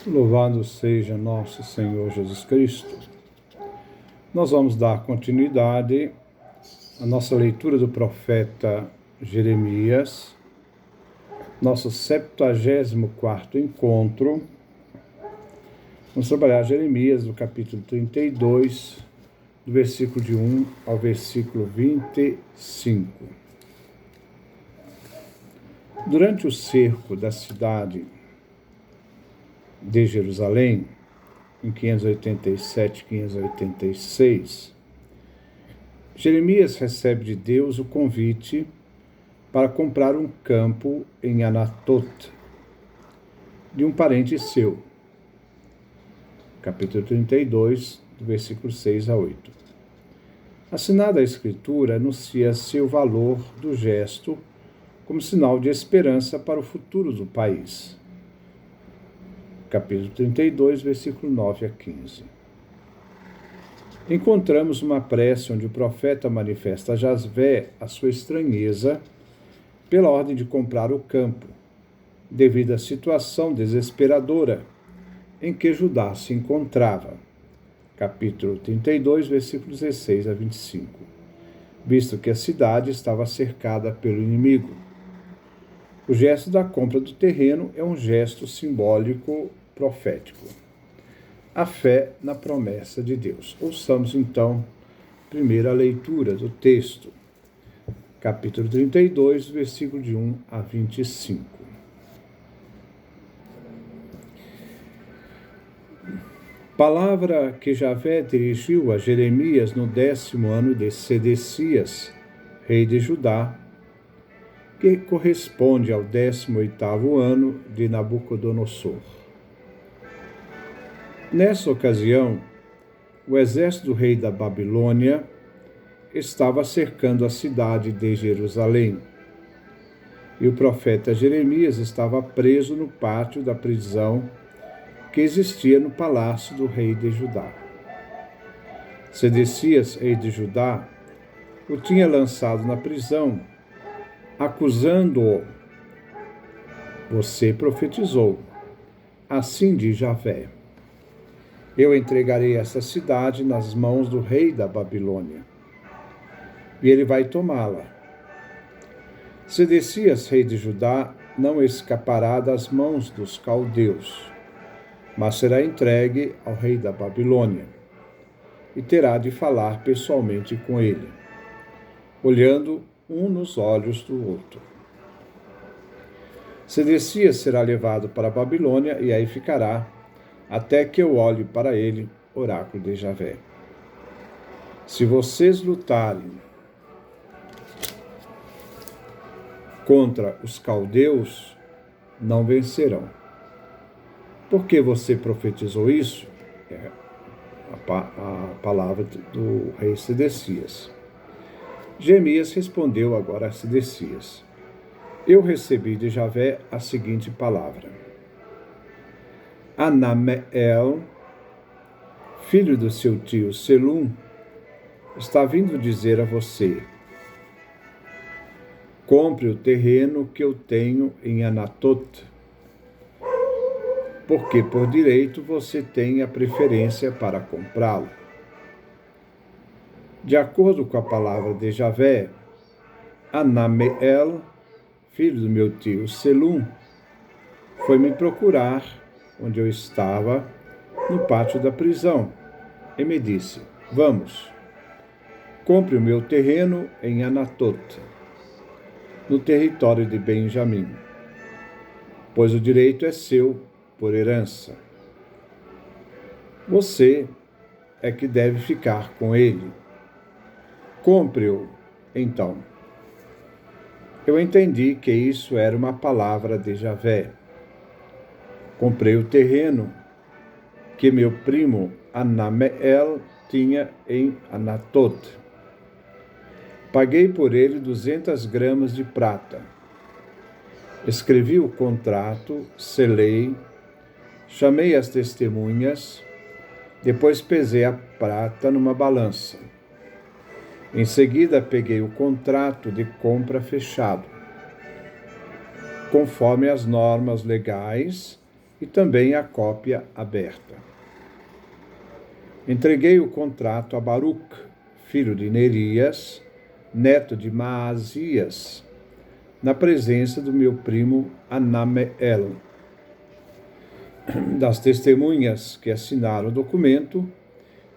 Louvado seja nosso Senhor Jesus Cristo. Nós vamos dar continuidade à nossa leitura do profeta Jeremias, nosso 74º encontro. Vamos trabalhar Jeremias do capítulo 32, do versículo de 1 ao versículo 25. Durante o cerco da cidade de Jerusalém, em 587 e 586, Jeremias recebe de Deus o convite para comprar um campo em Anatot, de um parente seu. Capítulo 32, do versículo 6 a 8. Assinada a escritura, anuncia-se o valor do gesto como sinal de esperança para o futuro do país. Capítulo 32, versículo 9 a 15. Encontramos uma prece onde o profeta manifesta a Jasvé a sua estranheza pela ordem de comprar o campo, devido à situação desesperadora em que Judá se encontrava. Capítulo 32, versículos 16 a 25. Visto que a cidade estava cercada pelo inimigo. O gesto da compra do terreno é um gesto simbólico profético. A fé na promessa de Deus. Ouçamos então primeiro a leitura do texto. Capítulo 32, versículo de 1 a 25. Palavra que Javé dirigiu a Jeremias no 10º ano de Sedecias, rei de Judá, que corresponde ao 18º ano de Nabucodonosor. Nessa ocasião, o exército do rei da Babilônia estava cercando a cidade de Jerusalém, e o profeta Jeremias estava preso no pátio da prisão que existia no palácio do rei de Judá. Sedecias, rei de Judá, o tinha lançado na prisão, acusando-o. Você profetizou, assim diz Javé: eu entregarei essa cidade nas mãos do rei da Babilônia, e ele vai tomá-la. Sedecias, rei de Judá, não escapará das mãos dos caldeus, mas será entregue ao rei da Babilônia, e terá de falar pessoalmente com ele, olhando um nos olhos do outro. Sedecias será levado para a Babilônia e aí ficará, até que eu olhe para ele, oráculo de Javé. Se vocês lutarem contra os caldeus, não vencerão. Por que você profetizou isso? É a palavra do rei Sedecias. Jeremias respondeu agora a Sedecias: eu recebi de Javé a seguinte palavra: Anameel, filho do seu tio Selum, está vindo dizer a você: compre o terreno que eu tenho em Anatot, porque por direito você tem a preferência para comprá-lo. De acordo com a palavra de Javé, Anameel, filho do meu tio Selum, foi me procurar onde eu estava, no pátio da prisão, e me disse: vamos, compre o meu terreno em Anatot, no território de Benjamim, pois o direito é seu por herança. Você é que deve ficar com ele. Compre-o, então. Eu entendi que isso era uma palavra de Javé. Comprei o terreno que meu primo Anameel tinha em Anatot. Paguei por ele 200 gramas de prata. Escrevi o contrato, selei, chamei as testemunhas, depois pesei a prata numa balança. Em seguida, peguei o contrato de compra fechado. Conforme as normas legais, e também a cópia aberta. Entreguei o contrato a Baruque, filho de Nerias, neto de Maasias, na presença do meu primo Anameel, das testemunhas que assinaram o documento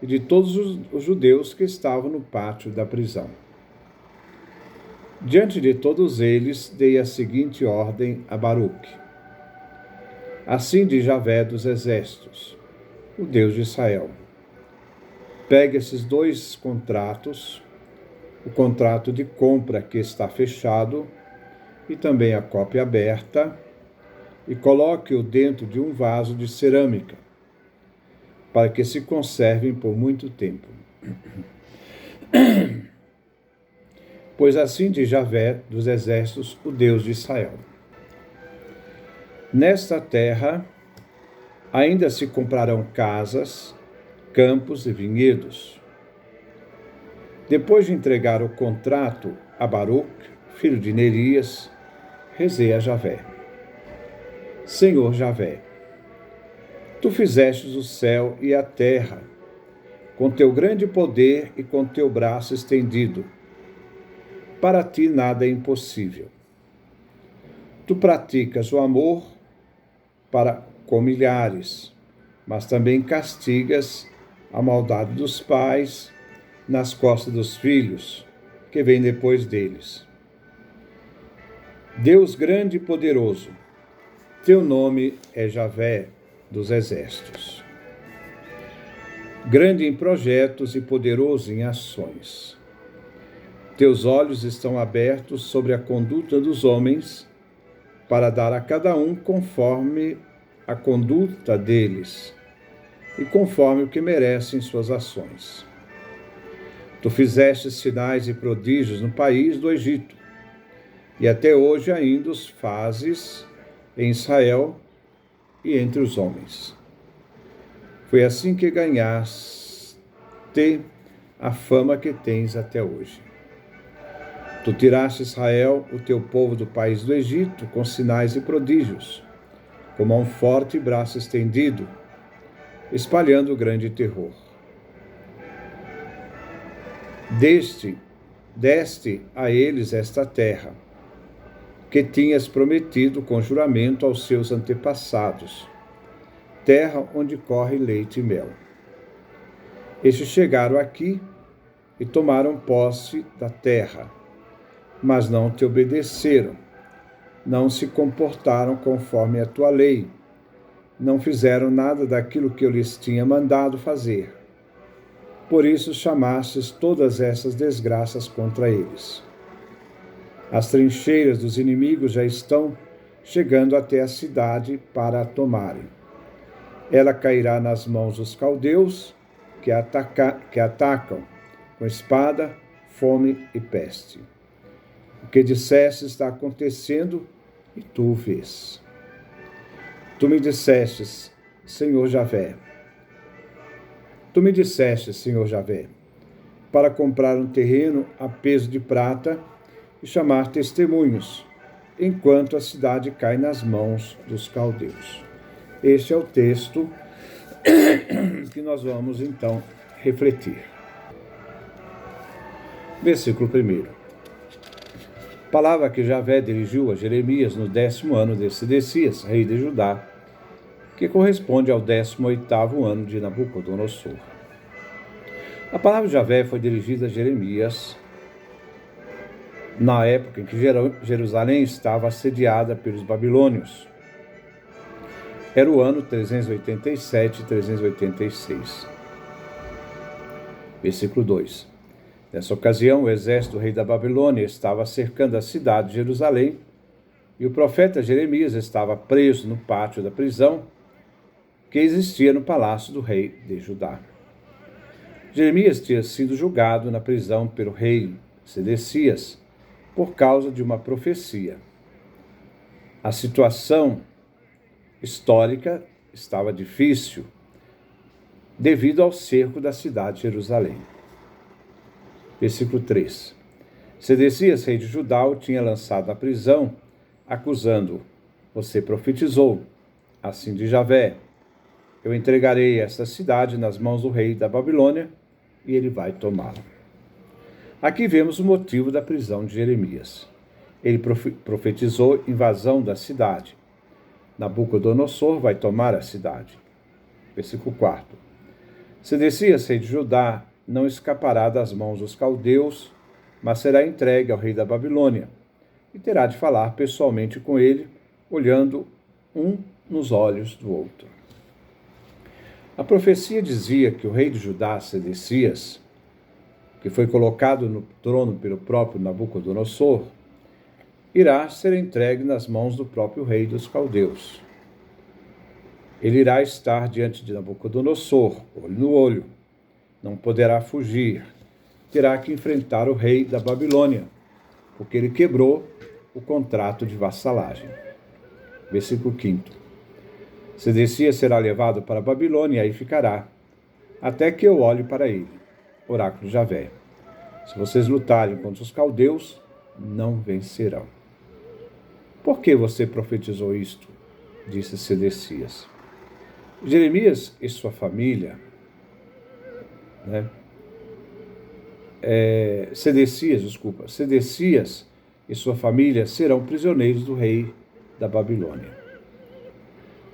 e de todos os judeus que estavam no pátio da prisão. Diante de todos eles, dei a seguinte ordem a Baruque: assim diz Javé dos exércitos, o Deus de Israel: pegue esses 2 contratos, o contrato de compra que está fechado e também a cópia aberta, e coloque-o dentro de um vaso de cerâmica, para que se conservem por muito tempo. Pois assim diz Javé dos exércitos, o Deus de Israel: nesta terra ainda se comprarão casas, campos e vinhedos. Depois de entregar o contrato a Baruque, filho de Nerias, rezei a Javé: Senhor Javé, tu fizestes o céu e a terra, com teu grande poder e com teu braço estendido. Para ti nada é impossível. Tu praticas o amor para com milhares, mas também castigas a maldade dos pais nas costas dos filhos, que vêm depois deles. Deus grande e poderoso, teu nome é Javé dos exércitos. Grande em projetos e poderoso em ações. Teus olhos estão abertos sobre a conduta dos homens, para dar a cada um conforme a conduta deles e conforme o que merecem suas ações. Tu fizeste sinais e prodígios no país do Egito, e até hoje ainda os fazes em Israel e entre os homens. Foi assim que ganhaste a fama que tens até hoje. Tu tiraste Israel, o teu povo, do país do Egito, com sinais e prodígios, com mão forte e braço estendido, espalhando grande terror. Deste a eles esta terra, que tinhas prometido com juramento aos seus antepassados, terra onde corre leite e mel. Estes chegaram aqui e tomaram posse da terra, mas não te obedeceram, não se comportaram conforme a tua lei, não fizeram nada daquilo que eu lhes tinha mandado fazer. Por isso chamastes todas essas desgraças contra eles. As trincheiras dos inimigos já estão chegando até a cidade para a tomarem. Ela cairá nas mãos dos caldeus, que atacam com espada, fome e peste. O que disseste está acontecendo e tu o vês. Tu me disseste, Senhor Javé, para comprar um terreno a peso de prata e chamar testemunhos, enquanto a cidade cai nas mãos dos caldeus. Este é o texto que nós vamos, então, refletir. Versículo 1. Palavra que Javé dirigiu a Jeremias no 10º ano de Sedecias, rei de Judá, que corresponde ao 18º ano de Nabucodonosor. A palavra de Javé foi dirigida a Jeremias na época em que Jerusalém estava assediada pelos babilônios. Era o ano 387 e 386. Versículo 2. Nessa ocasião, o exército do rei da Babilônia estava cercando a cidade de Jerusalém e o profeta Jeremias estava preso no pátio da prisão que existia no palácio do rei de Judá. Jeremias tinha sido julgado na prisão pelo rei Sedecias por causa de uma profecia. A situação histórica estava difícil devido ao cerco da cidade de Jerusalém. Versículo 3. Sedecias, rei de Judá, o tinha lançado na prisão, acusando-o: você profetizou, Assim diz Javé: eu entregarei esta cidade nas mãos do rei da Babilônia e ele vai tomá-la. Aqui vemos o motivo da prisão de Jeremias. Ele profetizou invasão da cidade. Nabucodonosor vai tomar a cidade. Versículo 4. Sedecias, rei de Judá, não escapará das mãos dos caldeus, mas será entregue ao rei da Babilônia, e terá de falar pessoalmente com ele, olhando um nos olhos do outro. A profecia dizia que o rei de Judá, Sedecias, que foi colocado no trono pelo próprio Nabucodonosor, irá ser entregue nas mãos do próprio rei dos caldeus. Ele irá estar diante de Nabucodonosor, olho no olho, não poderá fugir, terá que enfrentar o rei da Babilônia, porque ele quebrou o contrato de vassalagem. Versículo 5. Sedecias será levado para a Babilônia e aí ficará, até que eu olhe para ele. Oráculo de Javé. Se vocês lutarem contra os caldeus, não vencerão. Por que você profetizou isto? Disse Sedecias. Jeremias e sua família, Sedecias e sua família serão prisioneiros do rei da Babilônia.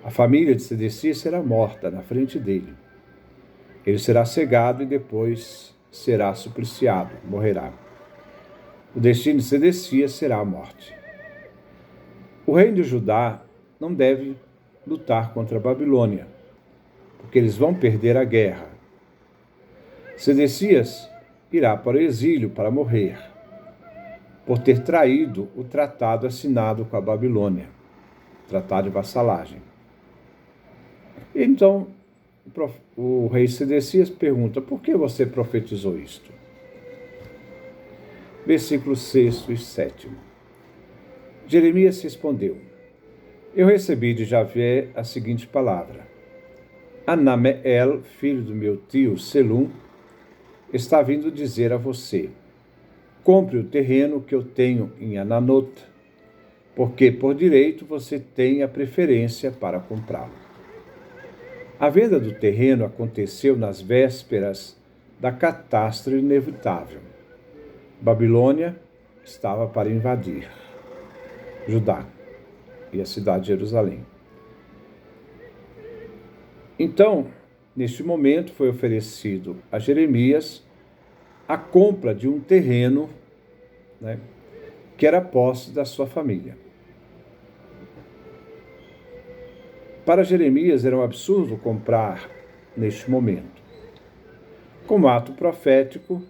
A família de Sedecias será morta na frente dele. Ele será cegado e depois será supliciado, morrerá. O destino de Sedecias será a morte. O reino de Judá não deve lutar contra a Babilônia, porque eles vão perder a guerra. Sedecias irá para o exílio para morrer, por ter traído o tratado assinado com a Babilônia, tratado de vassalagem. Então, o rei Sedecias pergunta: por que você profetizou isto? Versículos 6 e 7. Jeremias respondeu: eu recebi de Javé a seguinte palavra: Anameel, filho do meu tio Selum, está vindo dizer a você: compre o terreno que eu tenho em Ananot, porque por direito você tem a preferência para comprá-lo. A venda do terreno aconteceu nas vésperas da catástrofe inevitável. Babilônia estava para invadir Judá e a cidade de Jerusalém. Então, neste momento, foi oferecido a Jeremias a compra de um terreno, que era posse da sua família. Para Jeremias era um absurdo comprar neste momento. Como ato profético,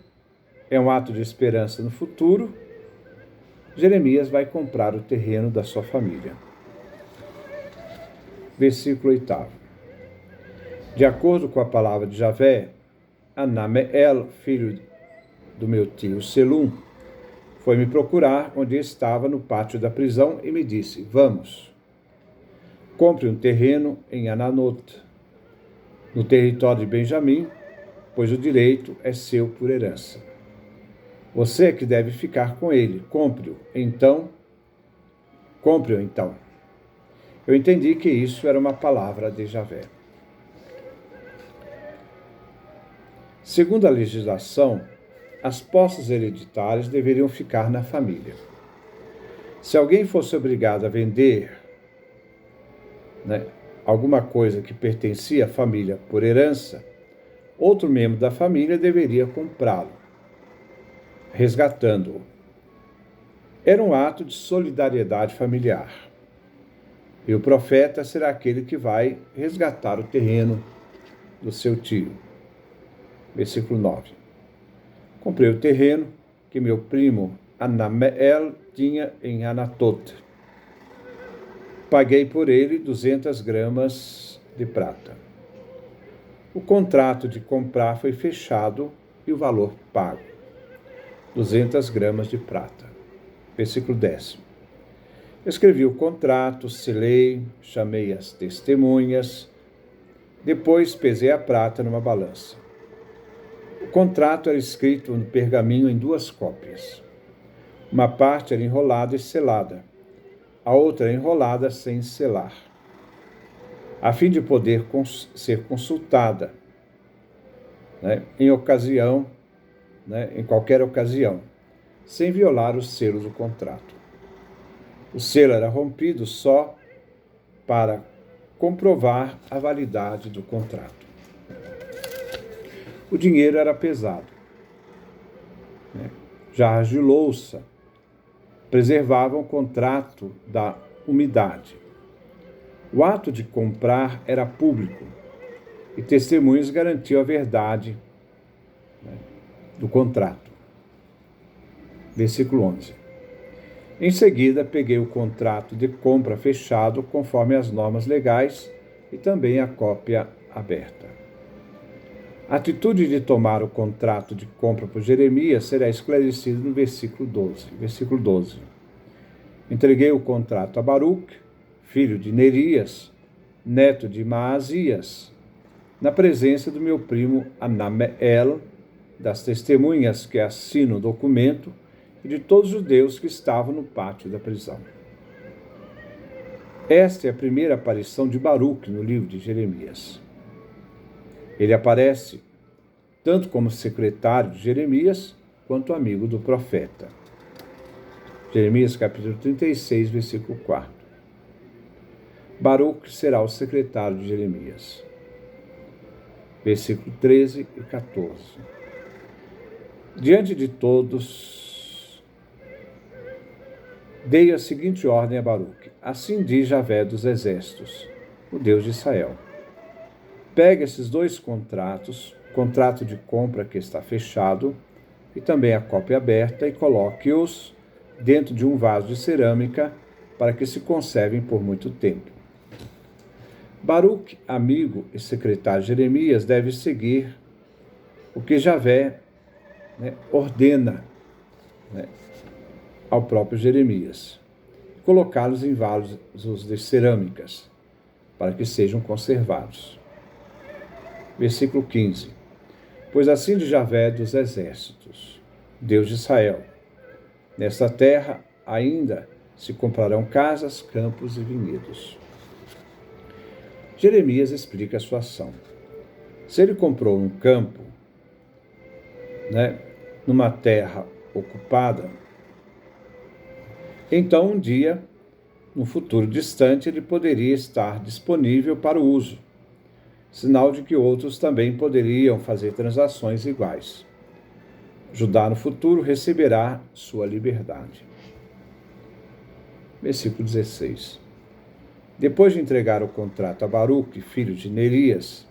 é um ato de esperança no futuro, Jeremias vai comprar o terreno da sua família. Versículo 8. De acordo com a palavra de Javé, Anameel, filho do meu tio Selum, foi me procurar onde estava no pátio da prisão e me disse: vamos, compre um terreno em Ananot, no território de Benjamim, pois o direito é seu por herança. Você é que deve ficar com ele. Compre-o então. Eu entendi que isso era uma palavra de Javé. Segundo a legislação, as posses hereditárias deveriam ficar na família. Se alguém fosse obrigado a vender alguma coisa que pertencia à família por herança, outro membro da família deveria comprá-lo, resgatando-o. Era um ato de solidariedade familiar. E o profeta será aquele que vai resgatar o terreno do seu tio. Versículo 9. Comprei o terreno que meu primo Anameel tinha em Anatot. Paguei por ele 200 gramas de prata. O contrato de comprar foi fechado e o valor pago: 200 gramas de prata. Versículo 10. Escrevi o contrato, selei, chamei as testemunhas, depois pesei a prata numa balança. O contrato era escrito no pergaminho em 2 cópias. Uma parte era enrolada e selada, a outra enrolada sem selar. a fim de poder ser consultada, né, em qualquer ocasião, sem violar os selos do contrato. O selo era rompido só para comprovar a validade do contrato. O dinheiro era pesado, né? Jarras de louça preservavam o contrato da umidade. O ato de comprar era público e testemunhas garantiam a verdade, né, do contrato. Versículo 11. Em seguida, peguei o contrato de compra fechado conforme as normas legais e também a cópia aberta. A atitude de tomar o contrato de compra por Jeremias será esclarecida no versículo 12. Versículo 12. Entreguei o contrato a Baruque, filho de Nerias, neto de Maasias, na presença do meu primo Anameel, das testemunhas que assinam o documento e de todos os judeus que estavam no pátio da prisão. Esta é a primeira aparição de Baruque no livro de Jeremias. Ele aparece tanto como secretário de Jeremias, quanto amigo do profeta. Jeremias capítulo 36, versículo 4. Baruque será o secretário de Jeremias. Versículo 13 e 14. Diante de todos, dei a seguinte ordem a Baruque: assim diz Javé dos exércitos, o Deus de Israel. Pegue esses dois contratos, contrato de compra que está fechado e também a cópia aberta, e coloque-os dentro de um vaso de cerâmica para que se conservem por muito tempo. Baruque, amigo e secretário de Jeremias, deve seguir o que Javé, ordena, ao próprio Jeremias, colocá-los em vasos de cerâmicas para que sejam conservados. Versículo 15. Pois assim diz Javé dos exércitos, Deus de Israel: nesta terra ainda se comprarão casas, campos e vinhedos. Jeremias explica a sua ação. Se ele comprou um campo, numa terra ocupada, então um dia, no futuro distante, ele poderia estar disponível para o uso, sinal de que outros também poderiam fazer transações iguais. Judá no futuro receberá sua liberdade. Versículo 16. Depois de entregar o contrato a Baruque, filho de Nerias,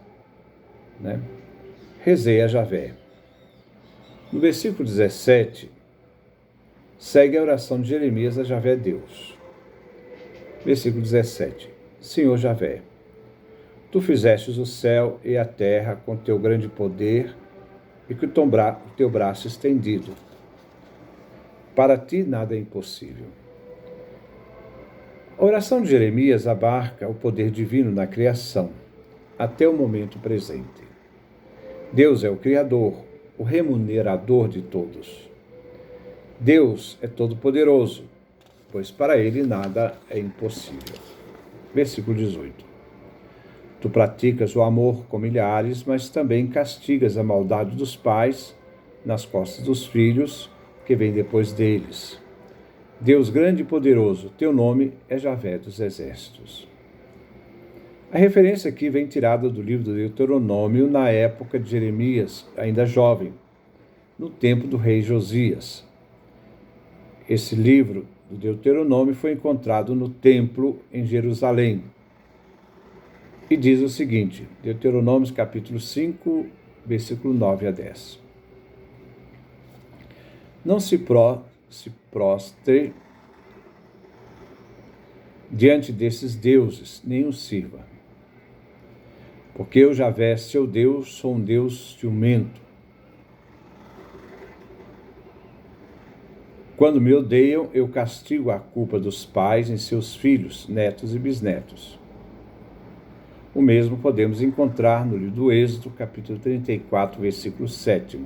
rezei a Javé. No versículo 17, segue a oração de Jeremias a Javé Deus. Versículo 17. Senhor Javé, tu fizestes o céu e a terra com teu grande poder e com o teu braço estendido. Para ti nada é impossível. A oração de Jeremias abarca o poder divino na criação, até o momento presente. Deus é o Criador, o remunerador de todos. Deus é todo-poderoso, pois para ele nada é impossível. Versículo 18. Tu praticas o amor com milhares, mas também castigas a maldade dos pais nas costas dos filhos que vêm depois deles. Deus grande e poderoso, teu nome é Javé dos exércitos. A referência aqui vem tirada do livro do Deuteronômio na época de Jeremias, ainda jovem, no tempo do rei Josias. Esse livro do Deuteronômio foi encontrado no templo em Jerusalém. E diz o seguinte, Deuteronômio capítulo 5, versículo 9 a 10. Não se prostre diante desses deuses, nem os sirva. Porque eu, Javé, seu Deus, sou um Deus ciumento. Quando me odeiam, eu castigo a culpa dos pais em seus filhos, netos e bisnetos. O mesmo podemos encontrar no livro do Êxodo, capítulo 34, versículo 7.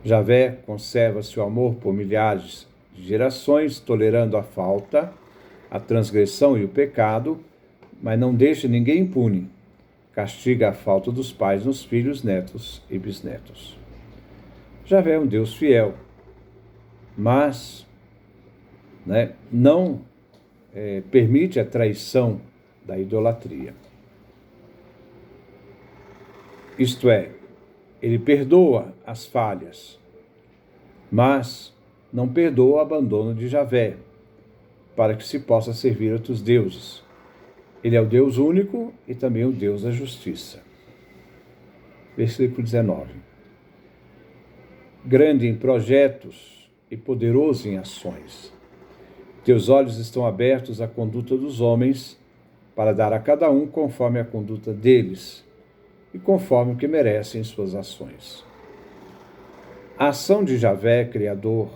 Javé conserva seu amor por milhares de gerações, tolerando a falta, a transgressão e o pecado, mas não deixa ninguém impune. Castiga a falta dos pais nos filhos, netos e bisnetos. Javé é um Deus fiel, mas não permite a traição da idolatria. Isto é, ele perdoa as falhas, mas não perdoa o abandono de Javé, para que se possa servir outros deuses. Ele é o Deus único e também o Deus da justiça. Versículo 19. Grande em projetos e poderoso em ações. Teus olhos estão abertos à conduta dos homens, para dar a cada um conforme a conduta deles e conforme o que merecem suas ações. A ação de Javé, Criador,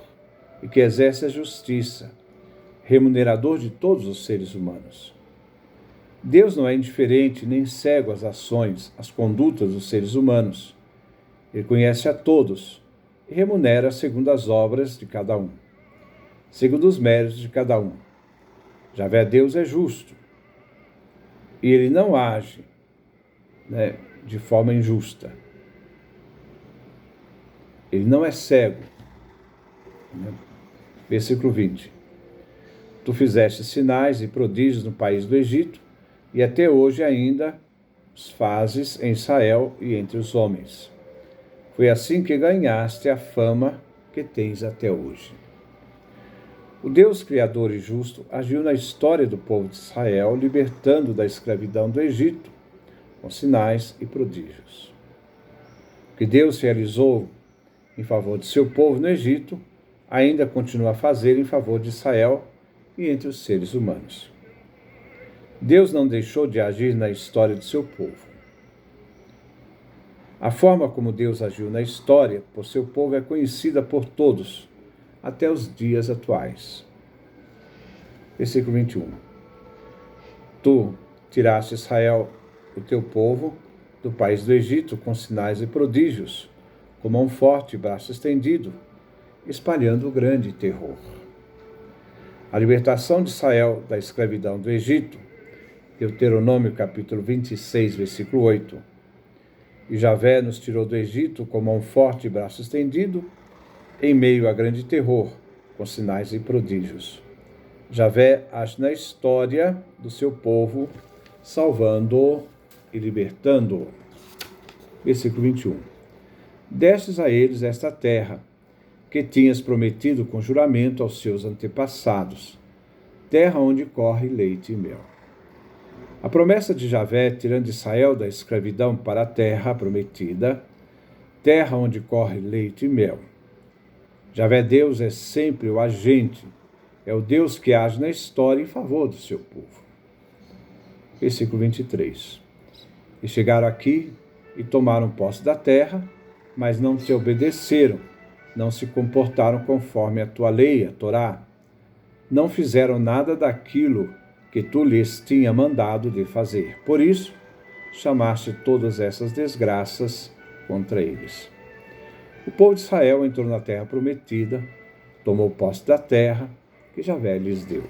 e que exerce a justiça, remunerador de todos os seres humanos. Deus não é indiferente nem cego às ações, às condutas dos seres humanos. Ele conhece a todos e remunera segundo as obras de cada um, segundo os méritos de cada um. Javé, Deus, é justo e ele não age de forma injusta. Ele não é cego. Versículo 20. Tu fizeste sinais e prodígios no país do Egito, e até hoje ainda os fazes em Israel e entre os homens. Foi assim que ganhaste a fama que tens até hoje. O Deus Criador e justo agiu na história do povo de Israel, libertando da escravidão do Egito, com sinais e prodígios. O que Deus realizou em favor de seu povo no Egito, ainda continua a fazer em favor de Israel e entre os seres humanos. Deus não deixou de agir na história de seu povo. A forma como Deus agiu na história por seu povo é conhecida por todos, até os dias atuais. Versículo 21. Tu tiraste Israel, o teu povo, do país do Egito com sinais e prodígios, com mão forte e braço estendido, espalhando o grande terror. A libertação de Israel da escravidão do Egito, Deuteronômio capítulo 26, versículo 8. E Javé nos tirou do Egito com mão forte e braço estendido, em meio a grande terror, com sinais e prodígios. Javé age na história do seu povo, salvando-o e libertando-o. Versículo 21. Destes a eles esta terra, que tinhas prometido com juramento aos seus antepassados, terra onde corre leite e mel. A promessa de Javé, tirando Israel da escravidão para a terra prometida, terra onde corre leite e mel. Javé, Deus, é sempre o agente, é o Deus que age na história em favor do seu povo. Versículo 23. E chegaram aqui e tomaram posse da terra, mas não te obedeceram, não se comportaram conforme a tua lei, a Torá. Não fizeram nada daquilo que tu lhes tinha mandado de fazer. Por isso, chamaste todas essas desgraças contra eles. O povo de Israel entrou na terra prometida, tomou posse da terra que Javé lhes deu.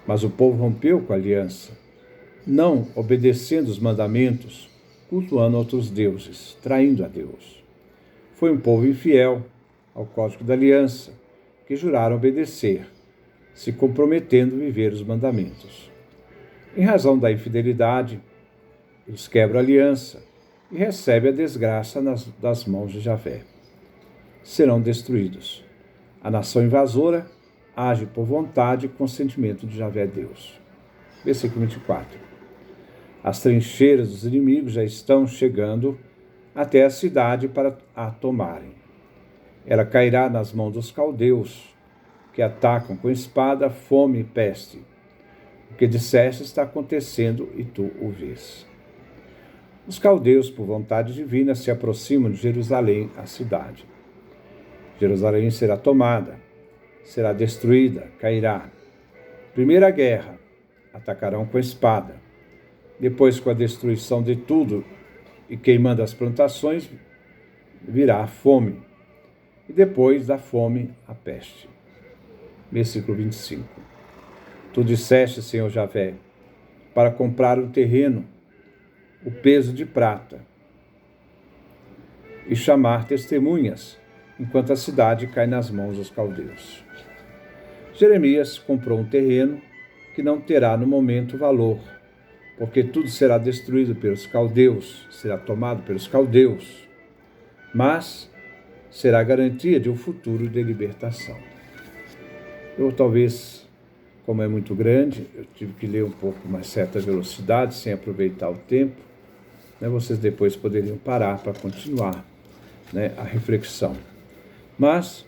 Mas o povo rompeu com a aliança, não obedecendo os mandamentos, cultuando outros deuses, traindo a Deus. Foi um povo infiel ao código da aliança, que juraram obedecer, se comprometendo a viver os mandamentos. Em razão da infidelidade, eles quebram a aliança e recebem a desgraça das mãos de Javé. Serão destruídos. A nação invasora age por vontade e consentimento de Javé Deus. Versículo 24. As trincheiras dos inimigos já estão chegando até a cidade para a tomarem. Ela cairá nas mãos dos caldeus, que atacam com espada, fome e peste. O que disseste está acontecendo e tu o vês. Os caldeus, por vontade divina, se aproximam de Jerusalém, a cidade. Jerusalém será tomada, será destruída, cairá. Primeira guerra, atacarão com espada. Depois, com a destruição de tudo e queimando as plantações, virá a fome. E depois da fome, a peste. Versículo 25. Tu disseste, Senhor Javé, para comprar um terreno, o peso de prata, e chamar testemunhas, enquanto a cidade cai nas mãos dos caldeus. Jeremias comprou um terreno que não terá no momento valor, porque tudo será destruído pelos caldeus, será tomado pelos caldeus, mas será garantia de um futuro de libertação. Eu talvez, como é muito grande, eu tive que ler um pouco mais certa velocidade, sem aproveitar o tempo, vocês depois poderiam parar para continuar a reflexão. Mas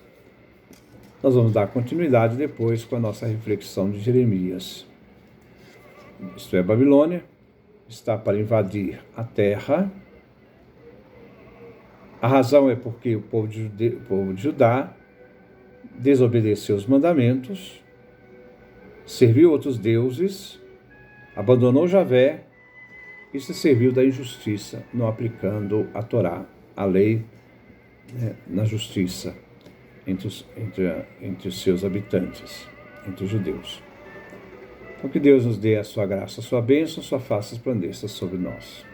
nós vamos dar continuidade depois com a nossa reflexão de Jeremias. Isto é, Babilônia está para invadir a terra. A razão é porque o povo de Judá desobedeceu os mandamentos, serviu outros deuses, abandonou Javé e se serviu da injustiça, não aplicando a Torá, a lei, na justiça entre os seus habitantes, entre os judeus. Então que Deus nos dê a sua graça, a sua bênção, a sua face resplandeça sobre nós.